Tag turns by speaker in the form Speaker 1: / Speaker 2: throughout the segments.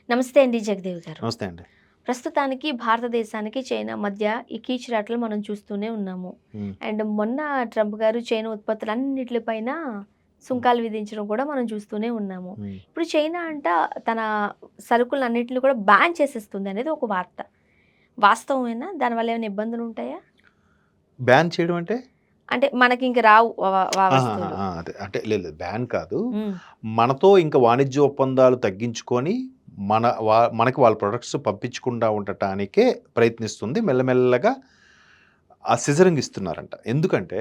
Speaker 1: నమస్తే అండి జగదేవ్ గారు.
Speaker 2: నమస్తే అండి.
Speaker 1: ప్రస్తుతానికి భారతదేశానికి, చైనా మధ్య ఈ కీచులాటలు మనం చూస్తూనే ఉన్నాము.
Speaker 2: హ్మ్.
Speaker 1: అండ్ మొన్న ట్రంప్ గారు చైనా ఉత్పత్తులన్నిట్లి పైన
Speaker 2: హ్మ్.
Speaker 1: సుంకాలు విధించడం కూడా మనం చూస్తూనే ఉన్నాము.
Speaker 2: హ్మ్.
Speaker 1: ఇప్పుడు చైనా తన సరుకులన్నిటిని కూడా బ్యాన్ చేసేస్తుందనేది ఒక వార్త. వాస్తవమేనా? దానివల్ల ఏమైనా ఇబ్బందులుంటాయా?
Speaker 2: బ్యాన్ చేయడం అంటే?
Speaker 1: అంటే మనకింక రావు
Speaker 2: ఆహాహా!
Speaker 1: వస్తువులు.
Speaker 2: ఆ! అదే. అంటే లేదు లేదు. బ్యాన్ కాదు.
Speaker 1: హ్మ్.
Speaker 2: మనతో ఇంక వాణిజ్య ఒప్పందాలు తగ్గించుకొని, మనకి వాళ్ళ ప్రొడక్ట్స్ పంపించకుండా ఉండటానికే ప్రయత్నిస్తుంది. మెల్లమెల్లగా ఆ సిజరింగ్ ఇస్తున్నారంట. ఎందుకంటే,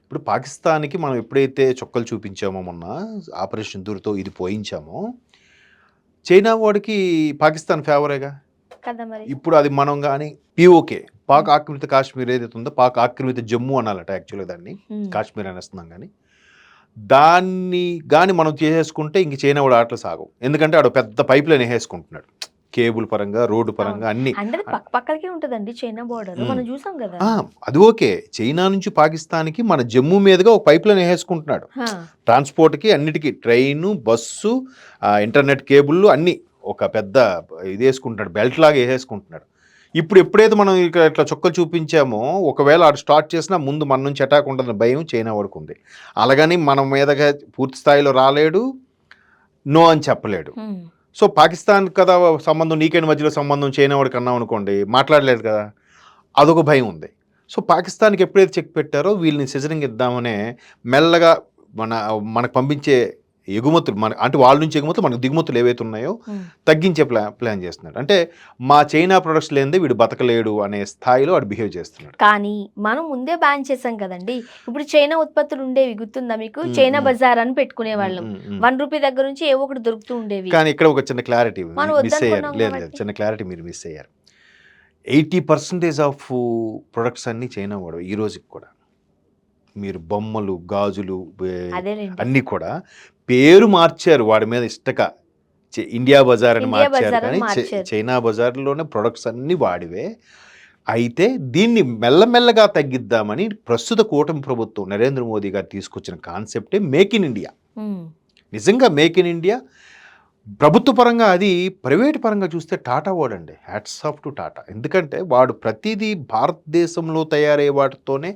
Speaker 2: ఇప్పుడు పాకిస్తాన్‌కి మనం ఎప్పుడైతే చుక్కలు చూపించామో మొన్న ఆపరేషన్ సింధూర్‌తో ఇది పోయించామో, చైనా వాడికి పాకిస్తాన్ ఫేవరేగా.
Speaker 1: కదా మరి.
Speaker 2: ఇప్పుడు అది మనం గాని పీఓకే పాక్
Speaker 1: హ్మ్.
Speaker 2: ఆక్రమిత కాశ్మీర్ ఏదైతే ఉందో పాక్ ఆక్రమిత జమ్మూ అనాలట యాక్చువల్‌గా దాన్ని.
Speaker 1: హ్మ్.
Speaker 2: కాశ్మీర్ అనేస్తున్నాం గానీ. దాన్ని గాని మనం చేసేసుకుంటే ఇంక చైనా వాడి ఆటలు సాగవు. ఎందుకంటే ఆడు పెద్ద పైప్‌లైన్ ఎసేసుకుంటున్నాడు. కేబుల్ పరంగా, రోడ్డు
Speaker 1: అవును.
Speaker 2: పరంగా అన్నీ.
Speaker 1: అంటే అది పక్క పక్కలకే ఉంటదండి చైనా బోర్డరు.
Speaker 2: హ్మ్.
Speaker 1: మనం చూసాం గదా!
Speaker 2: ఆ! అది ఓకే. చైనా నుంచి పాకిస్తాన్‌కి మన జమ్మూ మీదుగా ఒక పైప్‌లైన్ ఎసేసుకుంటున్నాడు.
Speaker 1: ఆ!
Speaker 2: ట్రాన్స్‌పోర్ట్‌కి అన్నిటికి ట్రైను, బస్సు, ఇంటర్నెట్ కేబుల్లు అన్నీ. ఒక పెద్ద ఇదేసుకుంటున్నాడు. బెల్ట్ లాగా ఎసేసుకుంటున్నాడు. ఇప్పుడు ఎప్పుడైతే మనం ఇక ఇట్లా చుక్కలు చూపించామో, ఒకవేళ ఆడు స్టార్ట్ చేసినా ముందు మన నుంచి అటాక్ ఉంటదన్న భయం చైనా వాడికుంది. అలాగని మన మీదగా పూర్తి స్థాయిలో రాలేడు. నో అని చెప్పలేడు.
Speaker 1: హ్మ్.
Speaker 2: సో, పాకిస్తాన్ కదా సంబంధం నీకేంటి మధ్యలో సంబంధం చైనా వాడికి అన్నామనుకోండి, మాట్లాడలేడు కదా! అదొక భయం ఉంది. సో, పాకిస్తాన్‌కి ఎప్పుడైతే చెక్ పెట్టారో వీళ్ళని సిజరింగ్ ఇద్దామనే మెల్లగా మన మనకు పంపించే ఎగుమతులు అంటే వాళ్ళ నుంచి ఎగుమతులు మనకు దిగుమతులు ఏవైతే ఉన్నాయో
Speaker 1: హ్మ్.
Speaker 2: తగ్గించే ప్లాన్ చేస్తున్నాడు. అంటే మా చైనా ప్రొడక్ట్స్ లేనిదే వీడు బతకలేడు అనే స్థాయిలో వాడు బిహేవ్ చేస్తున్నాడు.
Speaker 1: కానీ మనం ముందే బ్యాన్ చేసాం కదండీ! ఇప్పుడు చైనా ఉత్పత్తులు ఉండేవి గుర్తుందా మీకు?
Speaker 2: హ్మ్.
Speaker 1: చైనా
Speaker 2: హ్మ్.
Speaker 1: బజార్ అని
Speaker 2: హ్మ్.
Speaker 1: పెట్టుకునేవాళ్ళం.
Speaker 2: హ్మ్. హ్మ్.
Speaker 1: రూ. 1 దగ్గర నుంచి ఏవో ఒకటి దొరుకుతూ ఉండేవి.
Speaker 2: కానీ ఇక్కడ ఒక చిన్న క్లారిటీ
Speaker 1: మనం
Speaker 2: మిస్ అయ్యారు.
Speaker 1: వద్దనుకున్నాం
Speaker 2: లేదు లేదు.
Speaker 1: కాబట్టి.
Speaker 2: చిన్న క్లారిటీ మీరు మిస్ అయ్యారు. 80% ఆఫ్ ప్రొడక్ట్స్ అన్నీ చైనా వాడివే ఈ రోజుకి కూడా. మీరు బొమ్మలు, గాజులు
Speaker 1: అదేలెండి.
Speaker 2: అన్నీ కూడా పేరు మార్చారు వాడి మీద ఇష్టక. ఇండియా బజార్ అని
Speaker 1: ఇండియా
Speaker 2: మార్చారు
Speaker 1: బజార్ అని
Speaker 2: కానీ
Speaker 1: మార్చారు.
Speaker 2: చైనా బజార్‌లోనే ప్రొడక్ట్స్ అన్నీ వాడివే. అయితే దీన్ని మెల్లమెల్లగా తగ్గిద్దామని ప్రస్తుత కూటమి ప్రభుత్వం నరేంద్ర మోదీ గారు తీసుకొచ్చిన కాన్సెప్టే మేక్ ఇన్ ఇండియా.
Speaker 1: హ్మ్.
Speaker 2: నిజంగా మేక్ ఇన్ ఇండియా ప్రభుత్వ పరంగా అది ప్రైవేట్ పరంగా చూస్తే టాటా వాడండి. Hats off to Tata. ఎందుకంటే వాడు ప్రతీదీ భారతదేశంలో తయారయ్యే వాటితోనే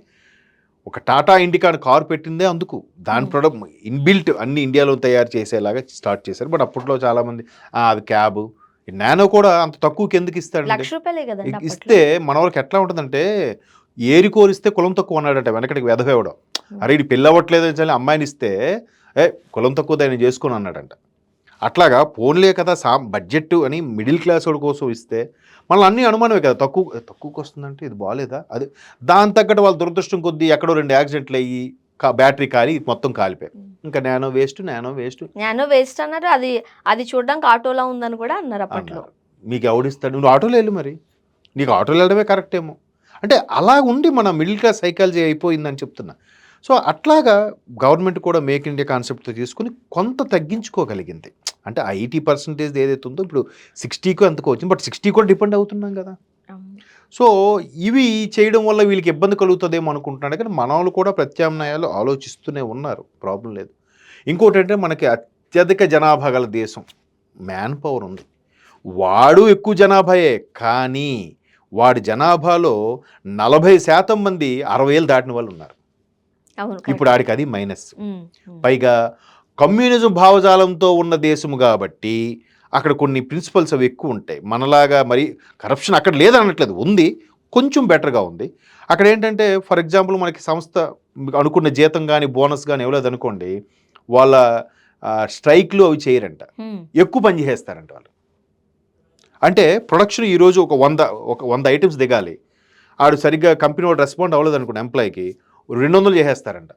Speaker 2: ఒక టాటా ఇండికా అని కారు పెట్టిందే అందుకు. దాని
Speaker 1: హ్మ్.
Speaker 2: ప్రొడక్ట్ ఇన్‌బిల్ట్ అన్నీ ఇండియాలో తయారు చేసేలాగా స్టార్ట్ చేశారు. బట్ అప్పట్లో చాలామంది అది క్యాబు. నానో కూడా అంత తక్కువకి ఎందుకు
Speaker 1: రూ.
Speaker 2: ఇస్తాడండి?
Speaker 1: 1,00,000 గదండీ అప్పట్లో.
Speaker 2: ఇస్తే మనోళ్ళకి ఎట్లా ఉంటదంటే ఏరి కోరిస్తే కులం తక్కువ అన్నాడట వెనకటికి వెధవ ఎవడో.
Speaker 1: హ్మ్.
Speaker 2: అరే! ఈడు పెళ్లవ్వట్లేదు అని అమ్మాయినిస్తే కులం తక్కువది నేను చేసుకోను అన్నాడంట. అట్లాగా పోన్లే కదా బడ్జెట్ అని మిడిల్ క్లాసోడి కోసం ఇస్తే మళ్ళీ అన్నీ అనుమానమే కదా! తక్కువకొస్తుందంటే ఇది బాలేదా? అది దాని తగ్గట్టు వాళ్ళ దురదృష్టం కొద్దీ ఎక్కడో 2 యాక్సిడెంట్‌లయ్యి బ్యాటరీ కాలి మొత్తం కాలిపోయాయి.
Speaker 1: హ్మ్.
Speaker 2: ఇంకా nano waste, nano waste
Speaker 1: nano waste అన్నారు. అది చూడడానికి ఆటోలా ఉందని కూడా అన్నారు అప్పట్లో.
Speaker 2: అన్నారు. మీకెవడిస్తాడు? నువ్వు ఆటోలో ఎళ్ళు మరి. నీకు ఆటోలో వెళ్ళడమే కరెక్టేమో. అంటే అలా ఉండి మన మిడిల్ క్లాస్ సైకాలజీ అయిపోయిందని చెప్తున్నా. సో, అట్లాగా గవర్నమెంట్ కూడా మేక్ ఇన్ ఇండియా కాన్సెప్ట్‌తో తీసుకొని కొంత తగ్గించుకోగలిగింది. అంటే ఆ 80% ఏదైతే ఉందో ఇప్పుడు 60కో ఎంతకో వచ్చింది. బట్ 60 కూడా డిపెండ్ అవుతున్నాం గదా!
Speaker 1: అవును.
Speaker 2: సో, ఇవి చేయడం వల్ల వీళ్ళకి ఇబ్బంది కలుగుతదేమో అనుకుంటున్నాడు కానీ, మనోళ్ళు కూడా ప్రత్యామ్నాయాలు ఆలోచిస్తూనే ఉన్నారు. ప్రాబ్లమ్ లేదు. ఇంకోటంటే మనకి అత్యధిక జనాభా గల దేశం. మ్యాన్ పవర్ ఉంది. వాడు ఎక్కువ జనాభాయే. కానీ, వాడి జనాభాలో 40% మంది 60 ఏళ్ళు దాటిన వాళ్ళున్నారు.
Speaker 1: అవును.
Speaker 2: ఇప్పుడు
Speaker 1: కరెక్టే.
Speaker 2: ఆడికది మైనస్.
Speaker 1: హ్మ్. హ్మ్.
Speaker 2: పైగా కమ్యూనిజం భావజాలంతో ఉన్న దేశము గాబట్టి, అక్కడ కొన్ని ప్రిన్సిపల్స్ అవి ఎక్కువుంటాయి. మనలాగా మరి కరప్షన్ అక్కడ లేదనట్లేదు. ఉంది. కొంచెం బెటర్‌గా ఉంది. అక్కడేంటంటే ఫర్ ఎగ్జాంపుల్ మనకి సంస్థ అనుకున్న జీతం గాని, బోనస్ గాని ఇవ్వలేదనుకోండి, వాళ్ళ స్ట్రైక్‌లు అవి చేయరంట.
Speaker 1: హ్మ్.
Speaker 2: ఎక్కువ పని జేసేస్తారంట వాళ్ళు. అంటే ప్రొడక్షన్ ఈరోజు ఒక 100 ఐటెమ్స్ దిగాలి. ఆడు సరిగ్గా కంపెనీ వాడు రెస్పాండ్ అవ్వలేదనుకోండి ఎంప్లాయికి, 200 చేసేస్తారంట.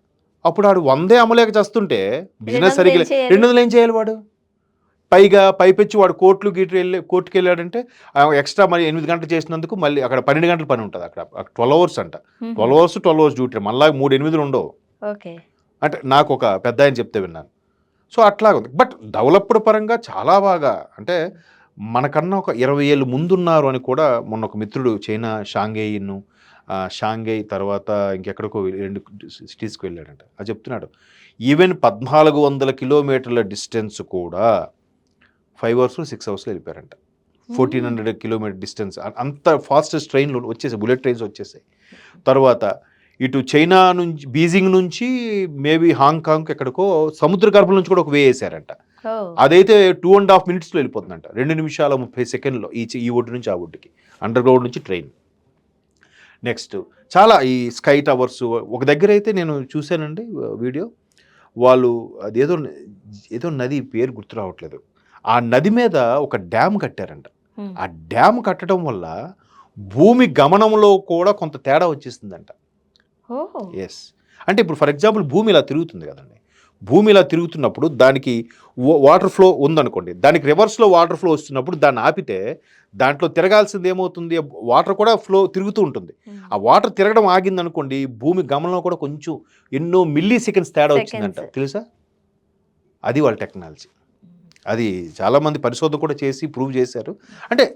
Speaker 2: అప్పుడు ఆడు 100 అమ్మలేక చస్తుంటే, బిజినెస్
Speaker 1: 200
Speaker 2: సరిగ్గా
Speaker 1: ఏం చేయాలి?
Speaker 2: 200 ఏం చేయాలి వాడు? పైగా పైపెచ్చి వాడు కోర్ట్‌కెళ్ళాడంటే ఎక్స్‌ట్రా మరి 8 గంటలు చేసినందుకు మళ్ళీ అక్కడ 12 గంటల పని ఉంటది అక్కడ. 12 అవర్స్ అంట.
Speaker 1: హుహు.
Speaker 2: 12 అవర్స్ డ్యూటీ. మనలాగా 3 8 ఉండవు.
Speaker 1: ఓకే.
Speaker 2: అంటే నాకొక పెద్దాయన చెప్తే విన్నాను. సో, అట్లాగుంది. బట్ డెవలప్డ్ పరంగా చాలా బాగా అంటే మనకన్నా ఒక 20 ఏళ్ళు ముందున్నారు అని కూడా మొన్న ఒక మిత్రుడు చైనా షాంఘై తర్వాత ఇంకెక్కడికో 2 సిటీస్‌కి వెళ్ళాడంట. అది చెప్తున్నాడు. ఈవెన్ 1400 కిలోమీటర్ల డిస్టెన్స్ కూడా 5 అవర్స్లో 6 అవర్స్లో వెళ్ళిపోయారంట. 1400 కిలోమీటర్ డిస్టెన్స్ అంత ఫాస్టెస్ట్ ట్రైన్లు వచ్చేసాయి, బుల్లెట్ ట్రైన్స్ వచ్చేసాయి. తర్వాత ఇటు చైనా నుంచి బీజింగ్ నుంచి మేబీ హాంకాంగ్ ఎక్కడికో సముద్ర గర్భం నుంచి కూడా ఒక వే వేసారంట. అదైతే 2.5 minutesలో వెళ్ళిపోతుందంట, 2 నిమిషాల 30 సెకండ్లో ఈ ఒడ్డు నుంచి ఆ ఒడ్డుకి, అండర్ గ్రౌండ్ నుంచి ట్రైన్. నెక్స్ట్ చాలా ఈ స్కై టవర్స్ ఒక దగ్గర అయితే నేను చూశానండి వీడియో. వాళ్ళు అదేదో ఏదో నది పేరు గుర్తు రావట్లేదు, ఆ నది మీద ఒక డ్యామ్ కట్టారంట. ఆ డ్యామ్ కట్టడం వల్ల భూమి గమనంలో కూడా కొంత తేడా వచ్చేస్తుందంట. ఎస్, అంటే ఇప్పుడు ఫర్ ఎగ్జాంపుల్ భూమి ఇలా తిరుగుతుంది కదండి, భూమి ఇలా తిరుగుతున్నప్పుడు దానికి వాటర్ ఫ్లో ఉందనుకోండి, దానికి రివర్స్లో వాటర్ ఫ్లో వస్తున్నప్పుడు దాన్ని ఆపితే దాంట్లో తిరగాల్సింది ఏమవుతుంది, వాటర్ కూడా ఫ్లో తిరుగుతూ ఉంటుంది. ఆ వాటర్ తిరగడం ఆగింది అనుకోండి, భూమి గమనంలో కూడా కొంచెం ఎన్నో మిల్లీ సెకండ్స్ తేడా వచ్చిందంట, తెలుసా? అది వాళ్ళ టెక్నాలజీ. అది చాలామంది పరిశోధన కూడా చేసి ప్రూవ్ చేశారు. అంటే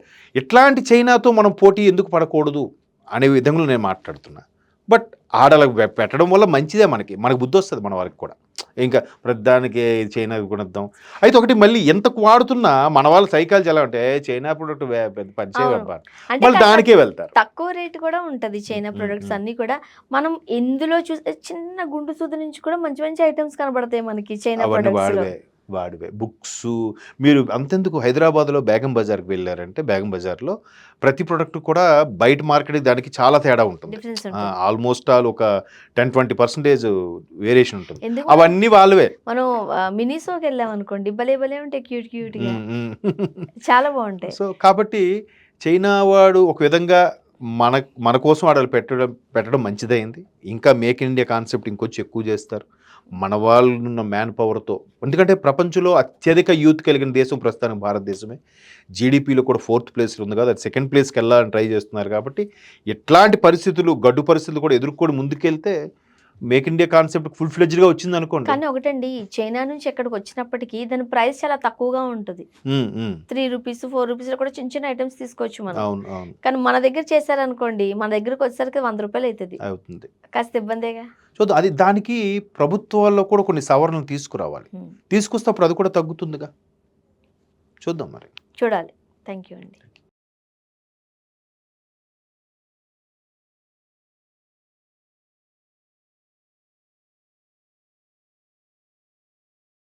Speaker 2: ఇట్లాంటి చైనాతో మనం పోటీ ఎందుకు పడకూడదు అనే విధంగా నేను మాట్లాడుతున్నా. బట్ ఆడలకు పెట్టడం వల్ల మంచిదే, మనకు బుద్ధి వస్తుంది మన వారికి కూడా. ఇంకా ప్రతిదానికి చైనా కొనిద్దాం. అయితే ఒకటి మళ్ళీ ఎంతకు వాడుతున్నా మన వాళ్ళ సైకాలజీ ఎలా అంటే చైనా ప్రొడక్ట్ పెద్ద పనిచేయ మళ్ళీ దానికే వెళ్తారు.
Speaker 1: తక్కువ రేట్ కూడా ఉంటది చైనా ప్రొడక్ట్స్ అన్ని కూడా. మనం ఎందులో చూస్తే చిన్న గుండు సూది నుంచి కూడా మంచి మంచి ఐటమ్స్ కనబడతాయి మనకి చైనా ప్రొడక్ట్స్ లో.
Speaker 2: వాడివే బుక్స్. మీరు అంతెందుకు హైదరాబాద్లో బేగం బజార్కి వెళ్ళారంటే, బేగం బజార్లో ప్రతి ప్రోడక్ట్ కూడా బయట మార్కెట్ దానికి చాలా తేడా ఉంటుంది. ఆల్మోస్ట్ ఆల్ ఒక 10-20% వేరియేషన్ ఉంటుంది. అవన్నీ వాళ్ళవే.
Speaker 1: మనం మినీసోకి వెళ్ళాం అనుకోండి, భలే భలే ఉంటాయి, క్యూట్ క్యూట్ గా చాలా బాగుంటాయి.
Speaker 2: సో కాబట్టి చైనా వాడు ఒక విధంగా మన కోసం ఆడలు పెట్టడం మంచిదైంది. ఇంకా మేక్ ఇన్ ఇండియా కాన్సెప్ట్ ఇంకొంచెం ఎక్కువ చేస్తారు మన వాళ్ళు ఉన్న మ్యాన్ పవర్తో. ఎందుకంటే ప్రపంచంలో అత్యధిక యూత్ కలిగిన దేశం ప్రస్తుతానికి భారతదేశమే. జీడిపిలో కూడా 4th ప్లేస్లో ఉంది కదా, అది 2nd ప్లేస్కి వెళ్ళాలని ట్రై చేస్తున్నారు. కాబట్టి ఎట్లాంటి పరిస్థితులు, గడ్డు పరిస్థితులు కూడా ఎదుర్కొని ముందుకెళ్తే మేక్ ఇండియా కాన్సెప్ట్ ఫుల్ ఫ్లెడ్జ్గా వచ్చింది అనుకోండి.
Speaker 1: కానీ ఒకటండి, చైనా నుంచి ఎక్కడికి వచ్చినప్పటికీ దాని ప్రైస్ చాలా తక్కువగా ఉంటుంది. 3 రూపీస్ 4 రూపీస్ కూడా చిన్న చిన్న ఐటమ్స్ తీసుకోవచ్చు మనం.
Speaker 2: అవును.
Speaker 1: కానీ మన దగ్గర చేశారనుకోండి, మన దగ్గరకు వచ్చేసరికి 100 రూపాయలు అవుతుంది. కాస్త ఇబ్బందేగా.
Speaker 2: సో అది దానికి ప్రభుత్వాల్లో కూడా కొన్ని సవరణలు తీసుకురావాలి. తీసుకొస్తే అప్పుడు అది కూడా తగ్గుతుందిగా. చూద్దాం మరి.
Speaker 1: చూడాలి. థ్యాంక్ యూ అండి.